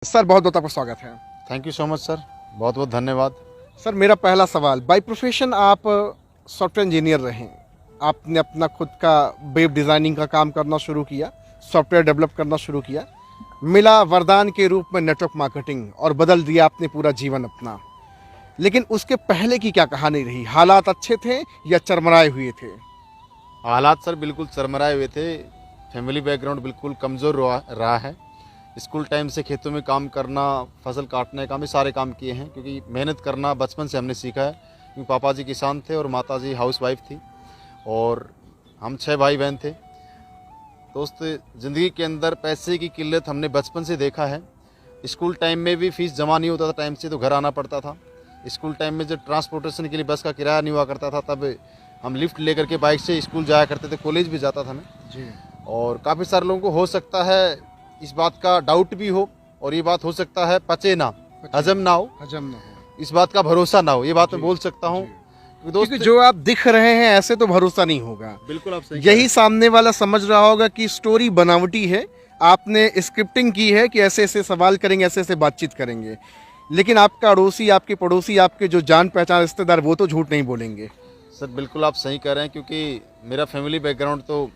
Sir बहुत बहुत आपका स्वागत है। Thank you so much sir, बहुत बहुत धन्यवाद। सर मेरा पहला सवाल, बाय प्रोफेशन आप सॉफ्टवेयर इंजीनियर रहे, आपने अपना खुद का वेब डिज़ाइनिंग का काम करना शुरू किया, सॉफ्टवेयर डेवलप करना शुरू किया, मिला वरदान के रूप में नेटवर्क मार्केटिंग और बदल दिया आपने पूरा जीवन अपना। लेकिन उसके पहले की क्या कहानी रही? हालात अच्छे थे या चरमराए हुए थे? हालात सर बिल्कुल चरमराए हुए थे। फैमिली बैकग्राउंड बिल्कुल कमज़ोर रहा है। स्कूल टाइम से खेतों में काम करना, फसल काटने का, हम सारे काम किए हैं क्योंकि मेहनत करना बचपन से हमने सीखा है। क्योंकि पापा जी किसान थे और माता जी हाउसवाइफ थी और हम 6 भाई बहन थे। दोस्त, ज़िंदगी के अंदर पैसे की किल्लत हमने बचपन से देखा है। स्कूल टाइम में भी फीस जमा नहीं होता था टाइम से, तो घर आना पड़ता था। स्कूल टाइम में जब ट्रांसपोर्टेशन के लिए बस का किराया नहीं हुआ करता था, तब हम लिफ्ट लेकर के बाइक से स्कूल जाया करते थे। कॉलेज भी जाता था मैं जी। और काफ़ी सारे लोगों को हो सकता है इस बात का डाउट भी हो और ये बात हो सकता है पचे ना, हजम ना हो, इस बात का भरोसा ना हो, ये बात मैं बोल सकता हूँ। क्योंकि जो आप दिख रहे हैं ऐसे तो भरोसा नहीं होगा। बिल्कुल आप सही यही सामने वाला समझ रहा होगा कि स्टोरी बनावटी है, आपने स्क्रिप्टिंग की है कि ऐसे ऐसे सवाल करेंगे, ऐसे ऐसे बातचीत करेंगे। लेकिन आपका अड़ोसी, आपके पड़ोसी, आपके जो जान पहचान रिश्तेदार, वो तो झूठ नहीं बोलेंगे। सर बिल्कुल आप सही कह रहे हैं, क्योंकि मेरा फैमिली बैकग्राउंड तो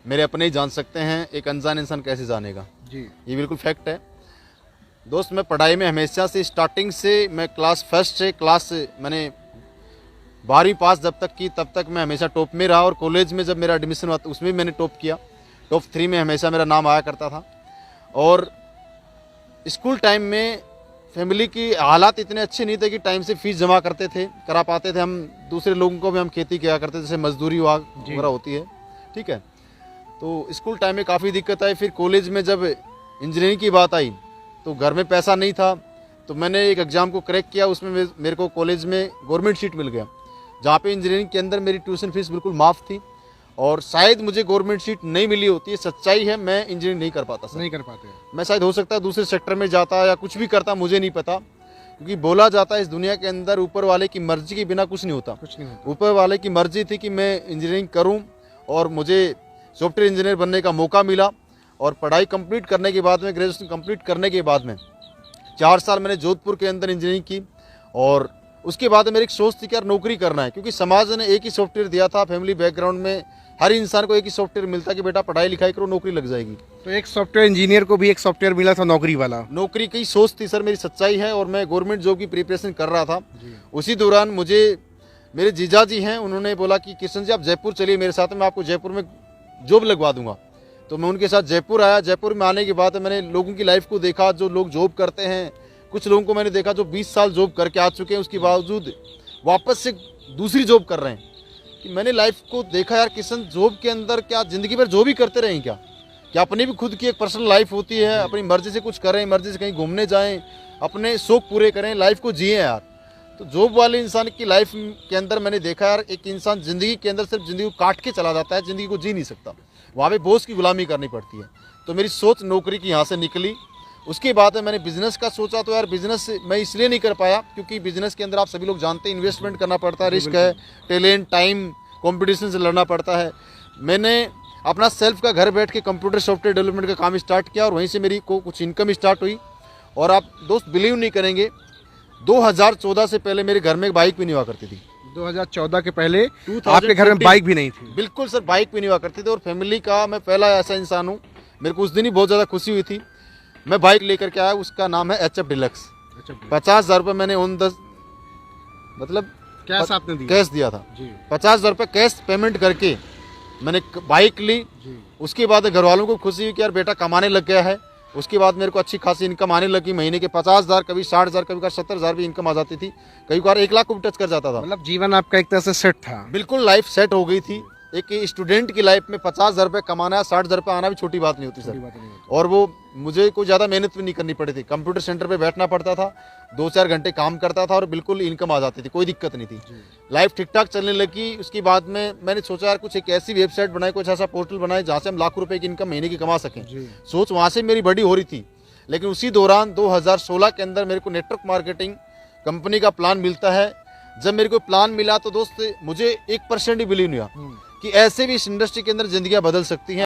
मेरे अपने ही जान सकते हैं, एक अनजान इंसान कैसे जानेगा जी। ये बिल्कुल फैक्ट है। दोस्त, मैं पढ़ाई में हमेशा से स्टार्टिंग से मैं क्लास फर्स्ट से मैंने 12वीं पास जब तक की तब तक मैं हमेशा टॉप में रहा और कॉलेज में जब मेरा एडमिशन हुआ तो उसमें भी मैंने टॉप किया। टॉप 3 में हमेशा मेरा नाम आया करता था। और स्कूल टाइम में फैमिली की हालात इतने अच्छे नहीं थे कि टाइम से फीस जमा करा पाते थे। हम दूसरे लोगों को भी हम खेती किया करते थे, जैसे मजदूरी वगैरह होती है, ठीक है। तो स्कूल टाइम में काफ़ी दिक्कत आई। फिर कॉलेज में जब इंजीनियरिंग की बात आई तो घर में पैसा नहीं था, तो मैंने एक एग्ज़ाम को क्रैक किया। उसमें मेरे को कॉलेज में गवर्नमेंट सीट मिल गया, जहाँ पे इंजीनियरिंग के अंदर मेरी ट्यूशन फीस बिल्कुल माफ़ थी। और शायद मुझे गवर्नमेंट सीट नहीं मिली होती, ये सच्चाई है, मैं इंजीनियरिंग नहीं कर पाता सर। नहीं कर पाते। मैं शायद हो सकता है दूसरे सेक्टर में जाता या कुछ भी करता, मुझे नहीं पता। क्योंकि बोला जाता है इस दुनिया के अंदर ऊपर वाले की मर्जी के बिना कुछ नहीं होता। ऊपर वाले की मर्जी थी कि मैं इंजीनियरिंग करूँ और मुझे सॉफ्टवेयर इंजीनियर बनने का मौका मिला। और पढ़ाई कंप्लीट करने के बाद में, ग्रेजुएशन कंप्लीट करने के बाद में 4 साल मैंने जोधपुर के अंदर इंजीनियरिंग की। और उसके बाद मेरी एक सोच थी कि यार नौकरी करना है, क्योंकि समाज ने एक ही सॉफ्टवेयर दिया था। फैमिली बैकग्राउंड में हर इंसान को एक ही सॉफ्टवेयर मिलता कि बेटा पढ़ाई लिखाई करो, नौकरी लग जाएगी। तो एक सॉफ्टवेयर इंजीनियर को भी एक सॉफ्टवेयर मिला था नौकरी वाला। नौकरी की सोच थी सर, मेरी सच्चाई है। और मैं गवर्नमेंट जॉब की प्रिपरेशन कर रहा था। उसी दौरान मुझे मेरे जीजा जी हैं, उन्होंने बोला कि किशन जी आप जयपुर चलिए मेरे साथ, मैं आपको जयपुर में जॉब लगवा दूंगा। तो मैं उनके साथ जयपुर आया। जयपुर में आने के बाद मैंने लोगों की लाइफ को देखा, जो लोग जॉब करते हैं। कुछ लोगों को मैंने देखा जो 20 साल जॉब करके आ चुके हैं, उसके बावजूद वापस से दूसरी जॉब कर रहे हैं। कि मैंने लाइफ को देखा, यार किशन जॉब के अंदर क्या ज़िंदगी भर जॉब ही करते रहें क्या अपनी भी खुद की एक पर्सनल लाइफ होती है, अपनी मर्जी से कुछ करें, मर्जी से कहीं घूमने जाएं, अपने शौक पूरे करें, लाइफ को जिए यार। तो जॉब वाले इंसान की लाइफ के अंदर मैंने देखा यार, एक इंसान ज़िंदगी के अंदर सिर्फ ज़िंदगी को काट के चला जाता है, ज़िंदगी को जी नहीं सकता। वहाँ पे बॉस की गुलामी करनी पड़ती है। तो मेरी सोच नौकरी की यहाँ से निकली। उसके बाद मैंने बिज़नेस का सोचा, तो यार बिज़नेस मैं इसलिए नहीं कर पाया क्योंकि बिज़नेस के अंदर आप सभी लोग जानते हैं इन्वेस्टमेंट करना पड़ता है, रिस्क है, टैलेंट, टाइम, कंपटीशन से लड़ना पड़ता है। मैंने अपना सेल्फ का घर बैठ के कंप्यूटर सॉफ्टवेयर डेवलपमेंट का काम स्टार्ट किया और वहीं से मेरी को कुछ इनकम स्टार्ट हुई। और आप दोस्त बिलीव नहीं करेंगे, 2014 से पहले मेरे घर में एक बाइक भी नहीं हुआ करती थी। 2014 के पहले आपके घर में बाइक भी नहीं थी? बिल्कुल सर, बाइक भी नहीं हुआ करती थी। और फैमिली का मैं पहला ऐसा इंसान हूँ, मेरे को उस दिन ही बहुत ज़्यादा खुशी हुई थी। मैं बाइक लेकर के आया, उसका नाम है HF डिलक्स। 50,000 रुपये मैंने मतलब कैश दिया था। 50,000 रुपये कैश पेमेंट करके मैंने बाइक ली। उसके बाद घर वालों को खुशी हुई कि यार बेटा कमाने लग गया है। उसके बाद मेरे को अच्छी खासी इनकम आने लगी, महीने के 50,000, कभी 60,000, कभी 70,000 भी इनकम आ जाती थी। कई बार 1 लाख को भी टच कर जाता था। मतलब जीवन आपका एक तरह से सेट था? बिल्कुल लाइफ सेट हो गई थी। एक स्टूडेंट की लाइफ में 50,000 रुपये कमाना, 60,000 रुपये आना भी छोटी बात नहीं होती सर। और वो मुझे कोई ज़्यादा मेहनत भी नहीं करनी पड़ी थी। कंप्यूटर सेंटर पे बैठना पड़ता था, 2-4 घंटे काम करता था और बिल्कुल इनकम आ जाती थी, कोई दिक्कत नहीं थी। लाइफ ठीक ठाक चलने लगी। उसके बाद में मैंने सोचा यार कुछ एक ऐसी वेबसाइट बनाए, कुछ ऐसा पोर्टल बनाए जहाँ से हम लाखों रुपये की इनकम महीने की कमा सकें। सोच वहाँ से मेरी बड़ी हो रही थी। लेकिन उसी दौरान 2016 के अंदर मेरे को नेटवर्क मार्केटिंग कंपनी का प्लान मिलता है। जब मेरे को प्लान मिला तो दोस्त मुझे 1% ही बिलीव नहीं हुआ कि ऐसे भी इस इंडस्ट्री के अंदर जिंदगियां बदल सकती हैं।